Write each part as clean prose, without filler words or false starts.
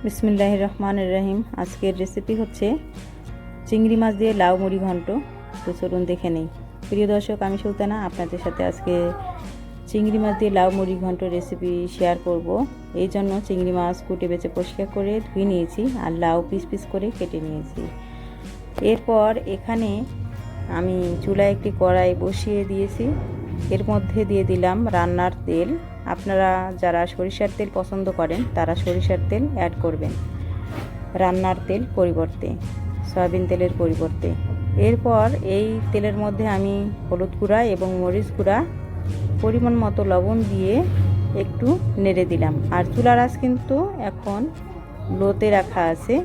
বিসমিল্লাহির রহমানির রহিম। আজকের রেসিপি হচ্ছে চিংড়ি মাছ দিয়ে লাউ মুড়ি ঘন্ট। তো চলুন দেখে নেই। প্রিয় দর্শক, আমি সুলতানা আপনাদের সাথে আজকে চিংড়ি মাছ দিয়ে লাউ মুড়ি ঘন্ট রেসিপি শেয়ার করব। এই জন্য চিংড়ি মাছ কুটে বেছে পরিষ্কার করে ধুয়ে নিয়েছি আর লাউ পিস পিস করে কেটে নিয়েছি। এরপর এখানে আমি চুলায় একটি কড়াই বসিয়ে দিয়েছি। এর মধ্যে দিয়ে দিলাম রান্নার তেল। আপনারা যারা সরিষার তেল পছন্দ করেন তারা সরিষার তেল অ্যাড করবেন রান্নার তেল পরিবর্তে, সয়াবিন তেলের পরিবর্তে। এরপর এই তেলের মধ্যে আমি হলুদ গুঁড়া এবং মরিচ গুঁড়া, পরিমাণ মতো লবণ দিয়ে একটু নেড়ে দিলাম। আর চুলার আঁচ কিন্তু এখন লোতে রাখা আছে।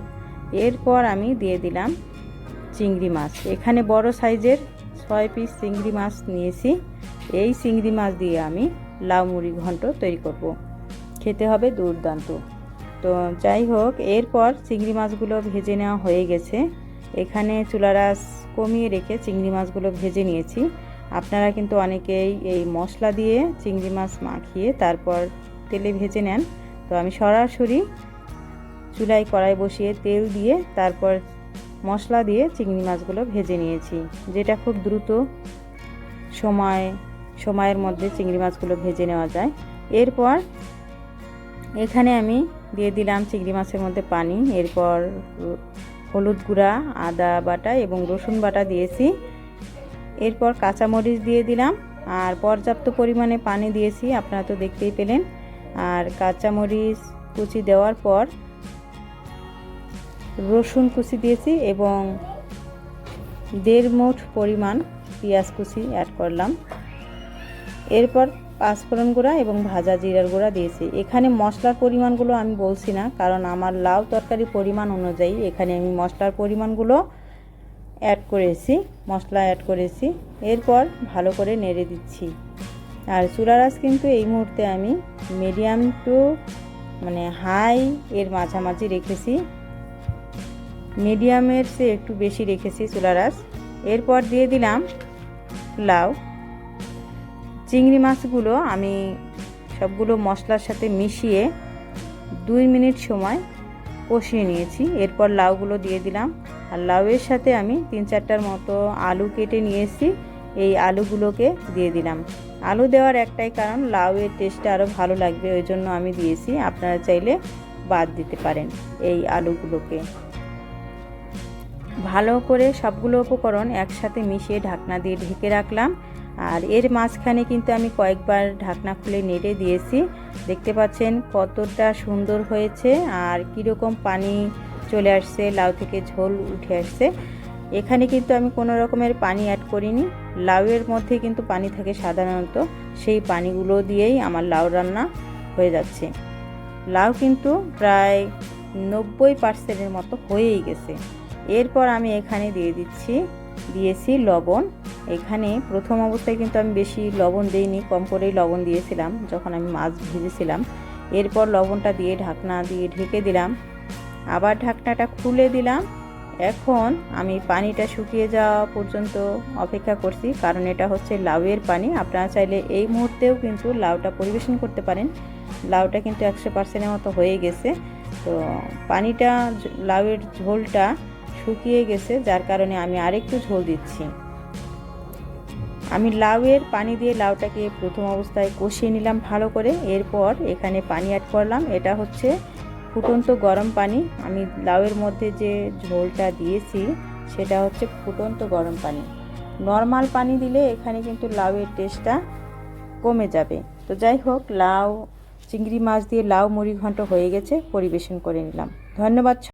এরপর আমি দিয়ে দিলাম চিংড়ি মাছ। এখানে বড় সাইজের 6 পিস চিংড়ি মাছ নিয়েছি। এই চিংড়ি মাছ দিয়ে আমি লাউ মুড়ি ঘন্ট তৈরি করব। খেতে হবে দুর্দান্ত। তো যাই হোক, এরপর চিংড়ি মাছগুলো ভেজে নেওয়া হয়ে গেছে। এখানে চুলার আঁচ কমিয়ে রেখে চিংড়ি মাছগুলো ভেজে নিয়েছি। আপনারা কিন্তু অনেকেই এই মশলা দিয়ে চিংড়ি মাছ মাখিয়ে তারপর তেলে ভেজে নেন। তো আমি সরাসরি চুলায় কড়াই বসিয়ে তেল দিয়ে তারপর মশলা দিয়ে চিংড়ি মাছগুলো ভেজে নিয়েছি, যেটা খুব দ্রুত সময়ের মধ্যে চিংড়ি মাছগুলো ভেজে নেওয়া যায়। এরপর এখানে আমি দিয়ে দিলাম চিংড়ি মাছের মধ্যে পানি। এরপর হলুদ গুঁড়া, আদা বাটা এবং রসুন বাটা দিয়েছি। এরপর কাঁচামরিচ দিয়ে দিলাম আর পর্যাপ্ত পরিমাণে পানি দিয়েছি, আপনারা তো দেখতেই পেলেন। আর কাঁচামরিচ কুচি দেওয়ার পর রসুন কুচি দিয়েছি এবং 1.5 মুঠ পরিমাণ পেঁয়াজ কুচি অ্যাড করলাম। এরপর পাঁচফোড়ন গুঁড়া এবং ভাজা জিরার গুঁড়া দিয়েছি। এখানে মশলার পরিমাণগুলো আমি বলছি না, কারণ আমার লাউ তরকারি পরিমাণ অনুযায়ী এখানে আমি মশলার পরিমাণগুলো মশলা অ্যাড করেছি। এরপর ভালো করে নেড়ে দিচ্ছি। আর চুলার আঁচ কিন্তু এই মুহূর্তে আমি মিডিয়াম টু হাই এর মাঝামাঝি রেখেছি, মিডিয়ামের চেয়ে একটু বেশি রেখেছি চুলার আঁচ। এরপর দিয়ে দিলাম লাউ। চিংড়ি মাছগুলো আমি সবগুলো মশলার সাথে মিশিয়ে 2 মিনিট সময় কষিয়ে নিয়েছি। এরপর লাউগুলো দিয়ে দিলাম। আর লাউয়ের সাথে আমি 3-4টার মতো আলু কেটে নিয়েছি, এই আলুগুলোকে দিয়ে দিলাম। আলু দেওয়ার একটাই কারণ, লাউয়ের টেস্টটা আরও ভালো লাগবে, ওই জন্য আমি দিয়েছি। আপনারা চাইলে বাদ দিতে পারেন এই আলুগুলোকে। ভালো করে সবগুলো উপকরণ একসাথে মিশিয়ে ঢাকনা দিয়ে ঢেকে রাখলাম। আর এর মাঝখানে কিন্তু আমি কয়েকবার ঢাকনা খুলে নেড়ে দিয়েছি। দেখতে পাচ্ছেন কতটা সুন্দর হয়েছে আর কীরকম পানি চলে আসছে, লাউ থেকে ঝোল উঠে আসছে। এখানে কিন্তু আমি কোনো রকমের পানি অ্যাড করিনি। লাউয়ের মধ্যে কিন্তু পানি থাকে সাধারণত, সেই পানিগুলো দিয়েই আমার লাউ রান্না হয়ে যাচ্ছে। লাউ কিন্তু প্রায় 90%-এর মতো হয়েই গেছে। এরপর আমি এখানে দিয়েছি লবণ। এখানে প্রথম অবস্থায় কিন্তু আমি বেশি লবণ দিইনি, কম করেই লবণ দিয়েছিলাম যখন আমি মাছ ভেজেছিলাম। এরপর লবণটা দিয়ে ঢাকনা দিয়ে ঢেকে দিলাম, আবার ঢাকনাটা খুলে দিলাম। এখন আমি পানিটা শুকিয়ে যাওয়া পর্যন্ত অপেক্ষা করছি, কারণ এটা হচ্ছে লাউয়ের পানি। আপনারা চাইলে এই মুহূর্তেও কিন্তু লাউটা পরিবেশন করতে পারেন। লাউটা কিন্তু 100%-এর মতো হয়ে গেছে। তো পানিটা, লাউয়ের ঝোলটা শুকিয়ে গেছে, যার কারণে আমি আরেকটু ঝোল দিচ্ছি। আমি লাউয়ের পানি দিয়ে লাউটাকে প্রথম অবস্থায় কষিয়ে নিলাম ভালো করে। এরপর এখানে পানি অ্যাড করলাম। এটা হচ্ছে ফুটন্ত গরম পানি। আমি লাউয়ের মধ্যে যে ঝোলটা দিয়েছি সেটা হচ্ছে ফুটন্ত গরম পানি। নর্মাল পানি দিলে এখানে কিন্তু লাউয়ের টেস্টটা কমে যাবে। তো যাই হোক, চিংড়ি মাছ দিয়ে লাউ মুড়ি ঘন্ট হয়ে গেছে, পরিবেশন করে নিলাম। ধন্যবাদ।